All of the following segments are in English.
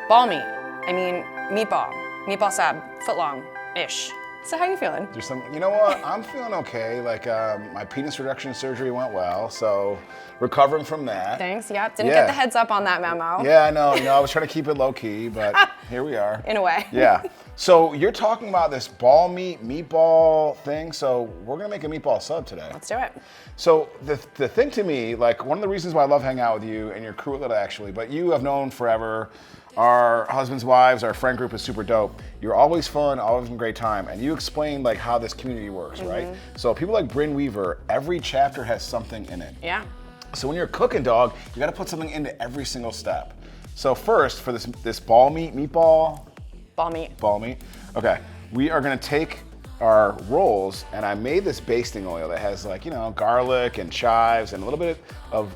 Ball meat. I mean, meatball. Meatball sub, foot long-ish. So how you feeling? There's some, you know what? I'm feeling okay. Like my penis reduction surgery went well, so recovering from that. Thanks. Yep. Didn't get the heads up on that memo. Yeah, I know. I was trying to keep it low key, but here we are. In a way. Yeah. So you're talking about this ball meat, meatball thing. So we're gonna make a meatball sub today. Let's do it. So the thing to me, like one of the reasons why I love hanging out with you and your crew actually, but you have known forever. Our husbands, wives, our friend group is super dope. You're always fun, always having a great time. And you explained like how this community works, right? So people like Brynne Weaver, every chapter has something in it. Yeah. So when you're cooking, dog, you gotta put something into every single step. So first, for this ball meat, meatball? Ball meat. Ball meat, okay. We are gonna take our rolls, and I made this basting oil that has like, garlic and chives and a little bit of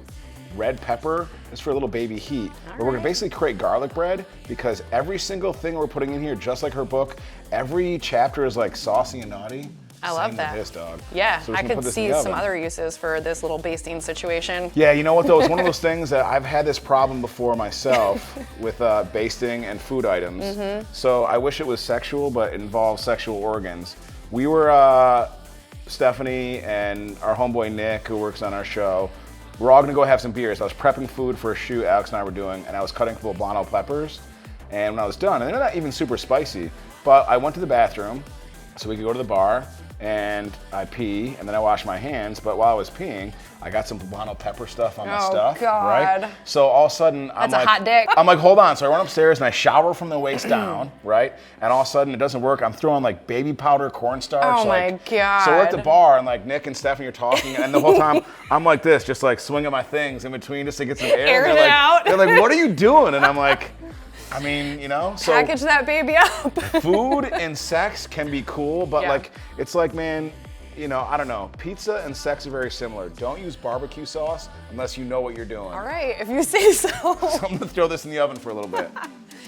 red pepper. It's for a little baby heat. But we're gonna basically create garlic bread because every single thing we're putting in here, just like her book, every chapter is like saucy and naughty. I love that. Same with this, dog. Yeah, So I could see some other uses for this little basting situation. Yeah, you know what though? It's one of those things that I've had this problem before myself with basting and food items. So I wish it was sexual, but it involves sexual organs. We were, Stephanie and our homeboy Nick, who works on our show, we're all gonna go have some beers. I was prepping food for a shoot Alex and I were doing, and I was cutting poblano peppers. And when I was done, and they're not even super spicy, but I went to the bathroom so we could go to the bar, and I pee, and then I wash my hands. But while I was peeing, I got some poblano pepper stuff on my stuff. Oh, God. Right? So all of a sudden, That's a hot dick. I'm like, hold on. So I run upstairs and I shower from the waist down, right? And all of a sudden, it doesn't work. I'm throwing like baby powder cornstarch. Oh my God. So we're at the bar, and like Nick and Stephanie are talking, and the whole time I'm like this, just like swinging my things in between just to get some air. Air it They're like, out. They're like, what are you doing? And I'm like, I mean, so Package that baby up. food and sex can be cool, but Yeah. like, it's like, man, I don't know. Pizza and sex are very similar. Don't use barbecue sauce unless you know what you're doing. All right, if you say so. So I'm gonna throw this in the oven for a little bit.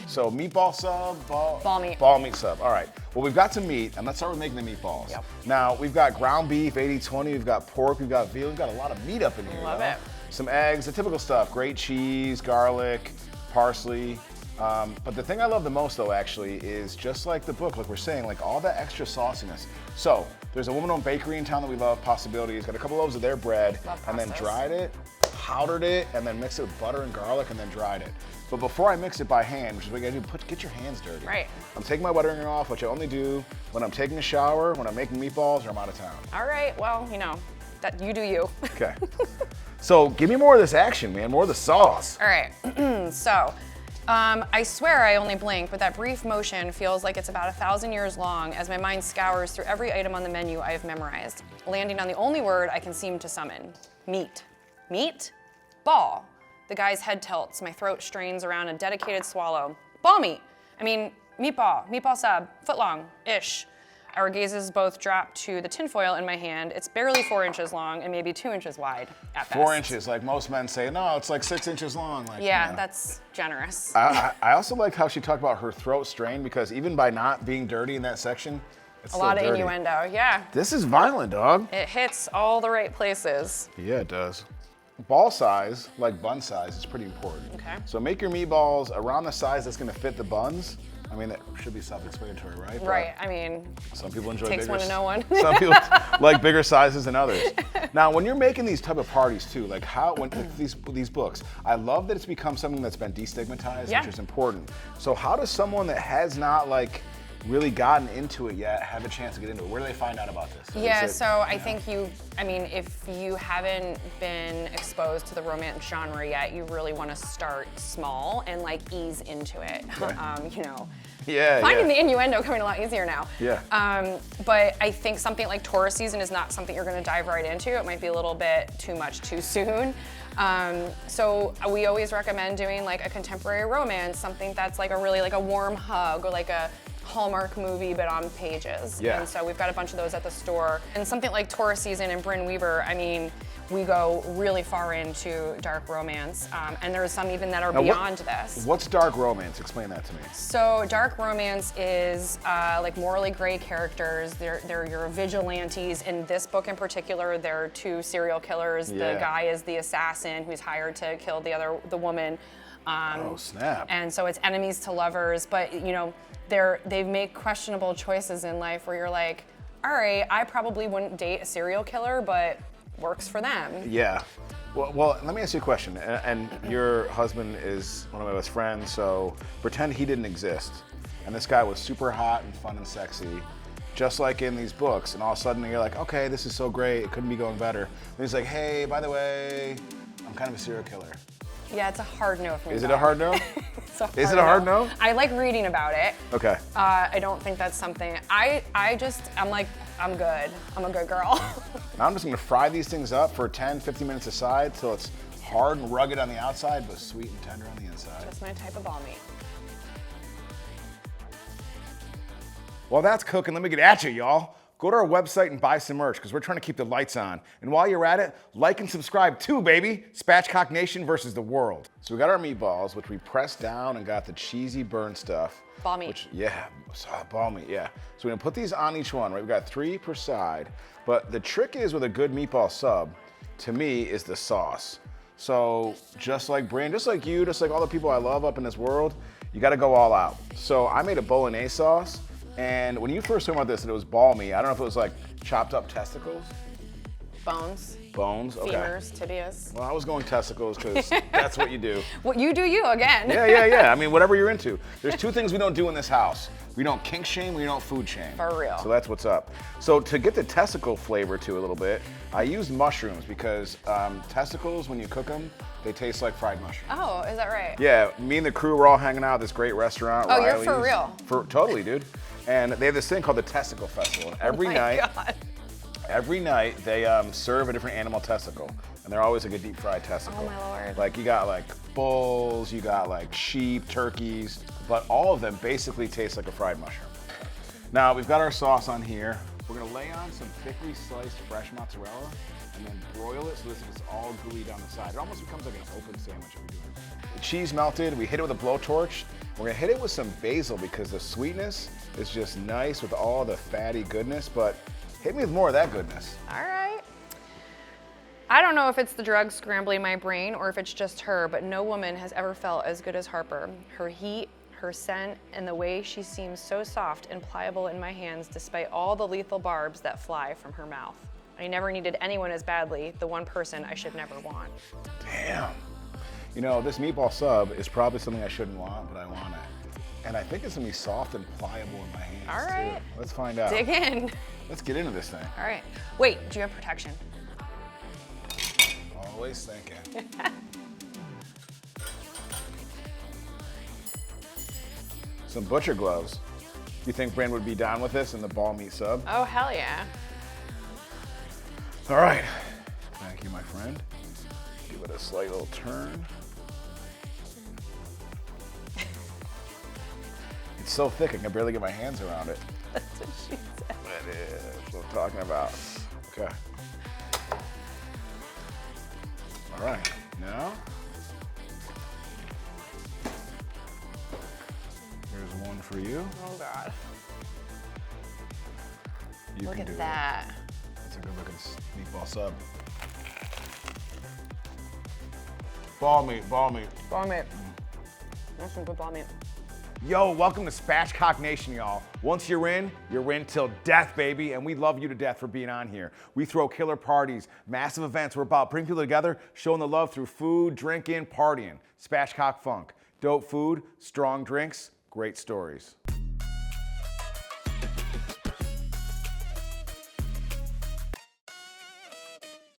So meatball sub, Ball meat. Ball meat sub, all right. Well, we've got some meat, and let's start with making the meatballs. Yep. Now, we've got ground beef, 80-20, we've got pork, we've got veal, we've got a lot of meat up in here. Love it. Some eggs, the typical stuff, great cheese, garlic, parsley. But the thing I love the most though actually is just like the book, like we're saying, like all that extra sauciness. So there's a woman-owned bakery in town that we love, Possibilities, got a couple loaves of their bread and then dried it, powdered it, and then mixed it with butter and garlic and then dried it. But before I mix it by hand, which is what you gotta do, get your hands dirty. Right. I'm taking my wedding ring off, which I only do when I'm taking a shower, when I'm making meatballs, or I'm out of town. All right, well, that you do you. Okay. So give me more of this action, man, more of the sauce. All right, so I swear I only blink, but that brief motion feels like it's about 1,000 years long as my mind scours through every item on the menu I have memorized, landing on the only word I can seem to summon: meat. Meat? Ball. The guy's head tilts, my throat strains around a dedicated swallow. Ball meat. I mean, meatball sub, foot long-ish. Our gazes both drop to the tinfoil in my hand. It's barely 4 inches long and maybe 2 inches wide at best. 4 inches, like most men say, no, it's like 6 inches long. Like, Yeah, that's generous. I also like how she talked about her throat strain because even by not being dirty in that section, it's A lot of dirty. innuendo, yeah. This is violent, dog. It hits all the right places. Yeah, it does. Ball size, like bun size, is pretty important. Okay. So make your meatballs around the size that's gonna fit the buns. I mean, that should be self-explanatory, right? Right, I mean, Some people enjoy takes bigger. one to know one. Some people like bigger sizes than others. Now, when you're making these type of parties too, like these books, I love that it's become something that's been destigmatized, Yeah. which is important. So how does someone that has not really gotten into it yet have a chance to get into it? Where do they find out about this? Yeah, so I think if you haven't been exposed to the romance genre yet, you really want to start small and ease into it. Okay. Finding the innuendo coming a lot easier now. Yeah. But I think something like Taurus season is not something you're going to dive right into. It might be a little bit too much too soon. So we always recommend doing a contemporary romance, something that's a warm hug or a Hallmark movie, but on pages. Yeah. And so we've got a bunch of those at the store. And something like Taurus season and Brynne Weaver, I mean, we go really far into dark romance, and there's some even that are beyond this. What's dark romance? Explain that to me. So dark romance is like morally gray characters. They're your vigilantes. In this book in particular, there are 2 serial killers. Yeah. The guy is the assassin who's hired to kill the woman. Oh, snap. And so it's enemies to lovers, but you know, they make questionable choices in life where you're like, all right, I probably wouldn't date a serial killer, but works for them. Yeah. Well, let me ask you a question. And your husband is one of my best friends, so pretend he didn't exist. And this guy was super hot and fun and sexy, just like in these books. And all of a sudden you're like, okay, this is so great. It couldn't be going better. And he's like, hey, by the way, I'm kind of a serial killer. Yeah, it's a hard no for me. Is it a hard no? Is it a hard no? I like reading about it. Okay. I don't think that's something, I'm like, I'm good. I'm a good girl. Now I'm just gonna fry these things up for 10, 15 minutes aside till it's hard and rugged on the outside, but sweet and tender on the inside. That's my type of ball meat. While that's cooking, let me get at you, y'all. Go to our website and buy some merch, because we're trying to keep the lights on. And while you're at it, like and subscribe too, baby. Spatchcock Nation versus the world. So we got our meatballs, which we pressed down and got the cheesy burn stuff. Ball meat. Ball meat, yeah. So we're gonna put these on each one, right? We got 3 per side. But the trick is with a good meatball sub, to me, is the sauce. So just like Brynne, just like you, just like all the people I love up in this world, you gotta go all out. So I made a bolognese sauce. And when you first told me about this, and it was ball meat, I don't know if it was like chopped up testicles. Bones. Bones, okay. Femurs, tibias. Well, I was going testicles because that's what you do. Well, you do you again. Yeah. I mean, whatever you're into. There's 2 things we don't do in this house. We don't kink shame, we don't food shame. For real. So that's what's up. So to get the testicle flavor to a little bit, I used mushrooms because testicles, when you cook them, they taste like fried mushrooms. Oh, is that right? Yeah, me and the crew were all hanging out at this great restaurant. Oh, Riley's. you're for real? Totally, dude. And they have this thing called the Testicle Festival. And every night they serve a different animal testicle. And they're always like a deep fried testicle. Oh my Lord. Like you got like bulls, you got like sheep, turkeys, but all of them basically taste like a fried mushroom. Now we've got our sauce on here. We're gonna lay on some thickly sliced fresh mozzarella and then broil it so this is all gooey down the side. It almost becomes like an open sandwich if we do it. The cheese melted, we hit it with a blowtorch. We're gonna hit it with some basil because the sweetness is just nice with all the fatty goodness, but hit me with more of that goodness. All right. I don't know if it's the drugs scrambling my brain or if it's just her, but no woman has ever felt as good as Harper. Her heat, her scent, and the way she seems so soft and pliable in my hands despite all the lethal barbs that fly from her mouth. I never needed anyone as badly, the one person I should never want. Damn. You know, this meatball sub is probably something I shouldn't want, but I want it. And I think it's gonna be soft and pliable in my hands. All right. Too. Let's find out. Dig in. Let's get into this thing. All right. Wait, do you have protection? Always thinking. Some butcher gloves. You think Brynne would be down with this in the ball meat sub? Oh, hell yeah. All right. Thank you, my friend. Give it a slight little turn. It's so thick, I can barely get my hands around it. That's what she said. That is what I'm talking about. Okay. All right, now, here's one for you. Oh, God. You Look can do at that. It. That's a good looking meatball sub. Ball meat. Ball meat. That's some good ball meat. Yo, welcome to Spatchcock Nation, y'all. Once you're in till death, baby, and we love you to death for being on here. We throw killer parties, massive events. We're about bringing people together, showing the love through food, drinking, partying. Spatchcock Funk. Dope food, strong drinks, great stories.